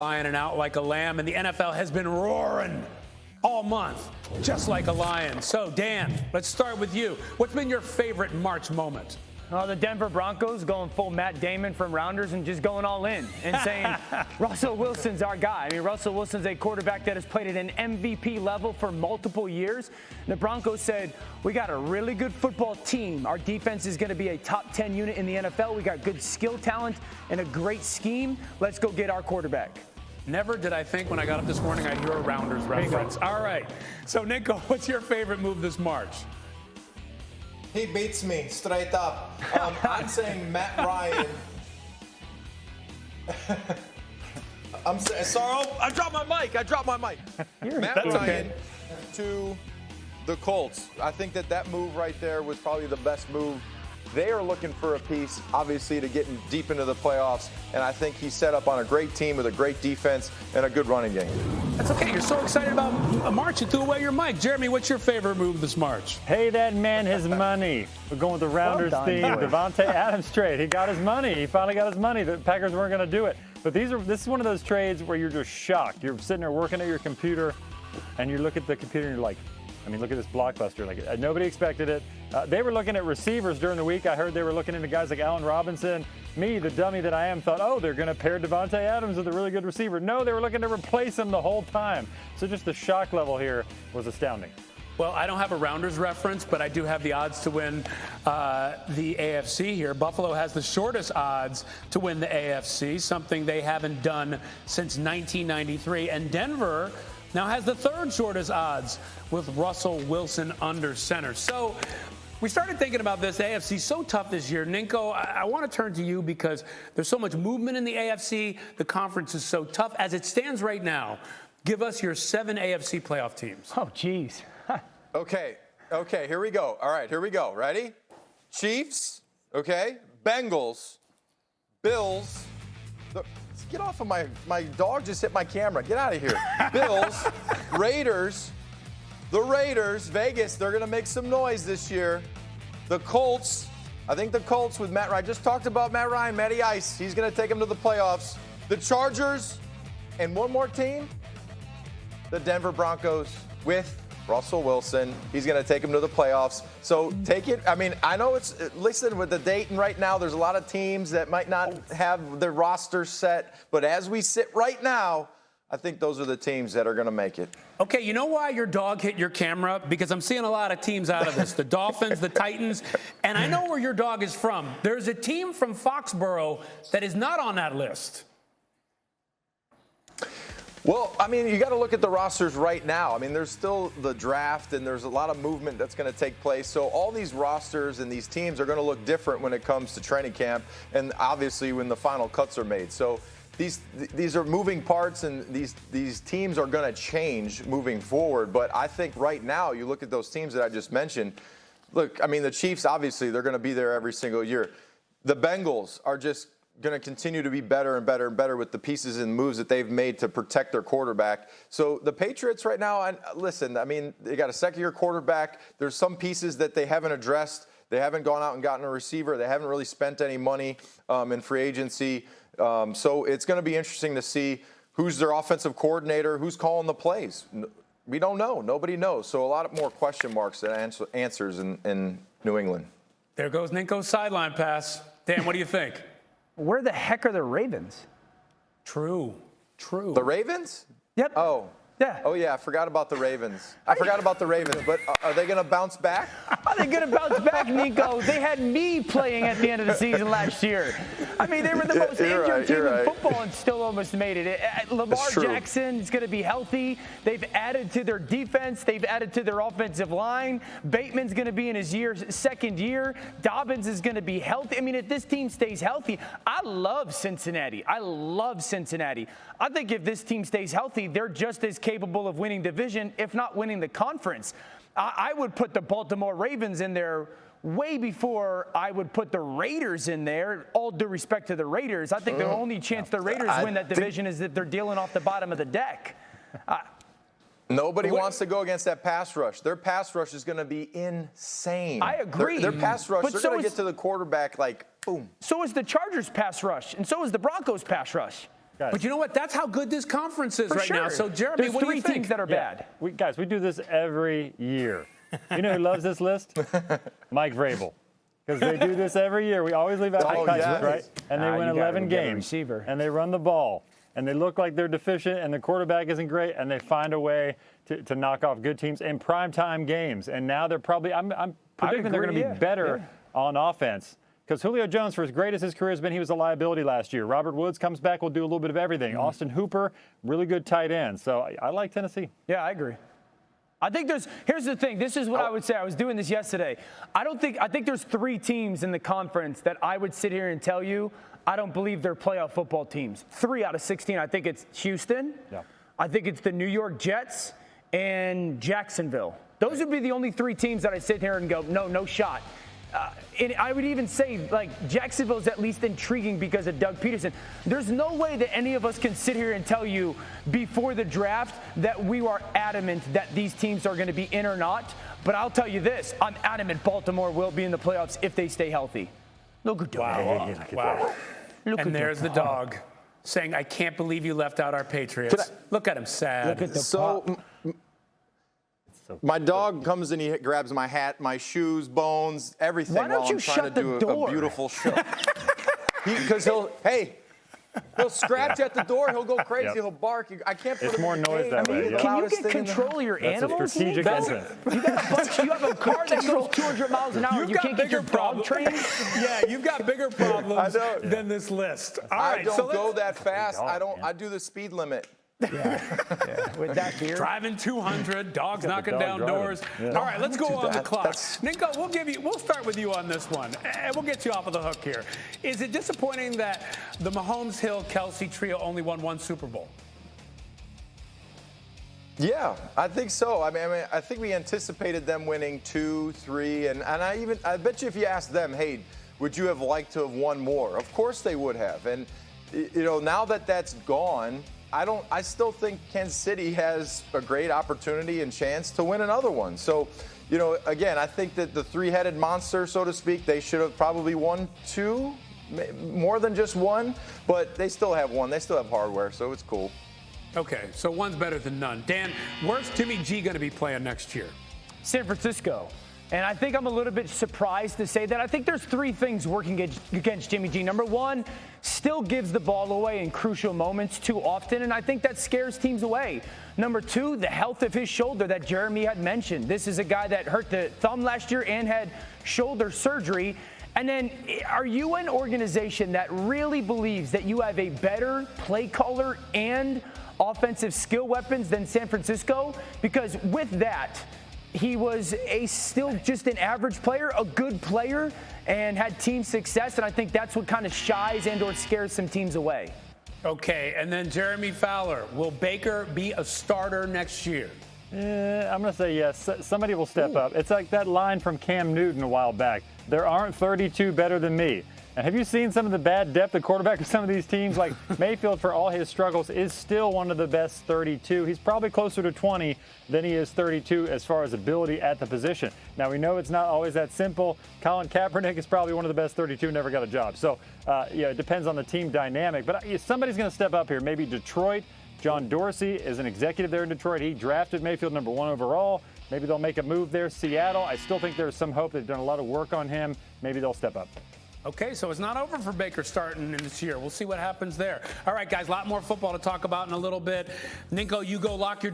Lion and out like a lamb, and the NFL has been roaring all month, just like a lion. So, Dan, let's start with you. What's been your favorite March moment? The Denver Broncos going full Matt Damon from Rounders and just going all in and saying, Russell Wilson's our guy. I mean, Russell Wilson's a quarterback that has played at an MVP level for multiple years. The Broncos said, we got a really good football team. Our defense is going to be a top 10 unit in the NFL. We got good skill talent and a great scheme. Let's go get our quarterback. Never did I think when I got up this morning I'd hear a Rounders reference. All right. So, Ninko, what's your favorite move this March? He beats me straight up. I'm saying Matt Ryan. I'm sorry. Oh, I dropped my mic. Matt Ryan to the Colts. I think that move right there was probably the best move. They are looking for a piece, obviously, to get deep into the playoffs, and I think he's set up on a great team with a great defense and a good running game. That's okay. You're so excited about March, you threw away your mic. Jeremy, what's your favorite move this March? Pay that man his money. We're going with the Rounders theme. Davante Adams trade. He got his money. He finally got his money. The Packers weren't going to do it. But this is one of those trades where you're just shocked. You're sitting there working at your computer, and you look at the computer and you're like, I mean, look at this blockbuster. Like, nobody expected it. They were looking at receivers during the week. I heard they were looking into guys like Allen Robinson. Me, the dummy that I am, thought, oh, they're going to pair Davante Adams with a really good receiver. No, they were looking to replace him the whole time. So just the shock level here was astounding. Well, I don't have a Rounders reference, but I do have the odds to win the AFC here. Buffalo has the shortest odds to win the AFC, something they haven't done since 1993. And Denver now has the third shortest odds with Russell Wilson under center. So we started thinking about this. The AFC so tough this year. Ninko, I want to turn to you because there's so much movement in the AFC. The conference is so tough. As it stands right now, give us your 7 AFC playoff teams. Oh, geez. Okay, here we go. All right, here we go. Ready? Chiefs, okay, Bengals, Bills. Get off of my dog just hit my camera. Get out of here. Bills, Raiders, the Raiders, Vegas, they're going to make some noise this year. The Colts, I think the Colts with Matt Ryan. Just talked about Matt Ryan, Matty Ice. He's going to take them to the playoffs. The Chargers, and one more team, the Denver Broncos with Russell Wilson. He's going to take them to the playoffs. So take it. I mean, I know listen, with the date and right now, there's a lot of teams that might not have their roster set. But as we sit right now, I think those are the teams that are going to make it. Okay, you know why your dog hit your camera? Because I'm seeing a lot of teams out of this. The Dolphins, the Titans, and I know where your dog is from. There's a team from Foxborough that is not on that list. Well, I mean, you got to look at the rosters right now. I mean, there's still the draft, and there's a lot of movement that's going to take place. So all these rosters and these teams are going to look different when it comes to training camp, and obviously when the final cuts are made. So these are moving parts, and these teams are going to change moving forward. But I think right now, you look at those teams that I just mentioned. Look, I mean, the Chiefs, obviously, they're going to be there every single year. The Bengals are just going to continue to be better and better and better with the pieces and moves that they've made to protect their quarterback. So the Patriots right now, listen, I mean, they got a second-year quarterback. There's some pieces that they haven't addressed. They haven't gone out and gotten a receiver. They haven't really spent any money in free agency. So it's going to be interesting to see who's their offensive coordinator, who's calling the plays. We don't know. Nobody knows. So a lot more question marks than answers in New England. There goes Ninko's sideline pass. Dan, what do you think? Where the heck are the Ravens? True. The Ravens? Yep. Oh. Yeah. Oh, yeah, I forgot about the Ravens. But are they going to bounce back? Are they going to bounce back, Ninko? They had me playing at the end of the season last year. I mean, they were the most injured team in football and still almost made it. Lamar Jackson is going to be healthy. They've added to their defense. They've added to their offensive line. Bateman's going to be in his second year. Dobbins is going to be healthy. I mean, if this team stays healthy, I love Cincinnati. I think if this team stays healthy, they're just as capable of winning division, if not winning the conference. I would put the Baltimore Ravens in there way before I would put the Raiders in there. All due respect to the Raiders, I think the only chance the Raiders win that division is that they're dealing off the bottom of the deck. Nobody wants to go against that pass rush. Their pass rush is going to be insane. I agree. Their pass rush, they're going to get to the quarterback like, boom. So is the Chargers pass rush, and so is the Broncos pass rush. Guys. But you know what? That's how good this conference is right now. So, Jeremy, There's what do you three think? teams that are bad. We do this every year. You know who loves this list? Mike Vrabel. Because they do this every year. We always leave out Hutchinson, right? And they win 11 games. And they run the ball. And they look like they're deficient, and the quarterback isn't great, and they find a way to knock off good teams in primetime games. And now they're probably, I'm predicting they're going to be better on offense. Because Julio Jones, for as great as his career has been, he was a liability last year. Robert Woods comes back, will do a little bit of everything. Austin Hooper, really good tight end. So I like Tennessee. Yeah, I agree. I think here's the thing. This is what I would say. I was doing this yesterday. I think there's 3 teams in the conference that I would sit here and tell you I don't believe they're playoff football teams. 3 out of 16. I think it's Houston. Yeah. I think it's the New York Jets and Jacksonville. Those would be the only 3 teams that I sit here and go, no shot. And I would even say, like, Jacksonville's at least intriguing because of Doug Peterson. There's no way that any of us can sit here and tell you before the draft that we are adamant that these teams are going to be in or not. But I'll tell you this, I'm adamant Baltimore will be in the playoffs if they stay healthy. Look at that. Wow. And there's the dog saying, I can't believe you left out our Patriots. Look at him sad. Look at the My dog comes and he grabs my hat, my shoes, bones, everything while I'm trying to do a beautiful show. Because he'll scratch at the door, he'll go crazy, he'll bark. I can't put It's more noise that way. Can you get control of your animals? That's a strategic entrance. You have a car that goes 200 miles an hour. You can't get your dog trained? Yeah, you've got bigger problems than this list. All right, I don't go that fast. I do the speed limit. With that beer. Driving 200, dogs knocking down doors. Yeah. All right, let's go on the clock. Ninko, we'll start with you on this one, and we'll get you off of the hook here. Is it disappointing that the Mahomes, Hill, Kelsey trio only won 1 Super Bowl? Yeah, I think so. I mean, I think we anticipated them winning 2, 3, and I bet you if you asked them, hey, would you have liked to have won more? Of course they would have. And now that that's gone, I still think Kansas City has a great opportunity and chance to win another one. So, again, I think that the 3-headed monster, so to speak, they should have probably won 2, more than just 1, but they still have 1. They still have hardware, so it's cool. Okay, so 1's better than none. Dan, where's Jimmy G going to be playing next year? San Francisco. And I think I'm a little bit surprised to say that. I think there's 3 things working against Jimmy G. Number 1, still gives the ball away in crucial moments too often, and I think that scares teams away. Number 2, the health of his shoulder that Jeremy had mentioned. This is a guy that hurt the thumb last year and had shoulder surgery. And then, are you an organization that really believes that you have a better play caller and offensive skill weapons than San Francisco? Because with that, he was still just an average player, a good player, and had team success, and I think that's what kind of shies and or scares some teams away. Okay, and then Jeremy Fowler. Will Baker be a starter next year? I'm going to say yes. Somebody will step up. It's like that line from Cam Newton a while back. There aren't 32 better than me. And have you seen some of the bad depth at quarterback of some of these teams? Like Mayfield, for all his struggles, is still one of the best 32. He's probably closer to 20 than he is 32 as far as ability at the position. Now, we know it's not always that simple. Colin Kaepernick is probably one of the best 32, never got a job. So, it depends on the team dynamic. But somebody's going to step up here. Maybe Detroit. John Dorsey is an executive there in Detroit. He drafted Mayfield number 1 overall. Maybe they'll make a move there. Seattle, I still think there's some hope. They've done a lot of work on him. Maybe they'll step up. Okay, so it's not over for Baker starting in this year. We'll see what happens there. All right, guys, a lot more football to talk about in a little bit. Ninko, you go lock your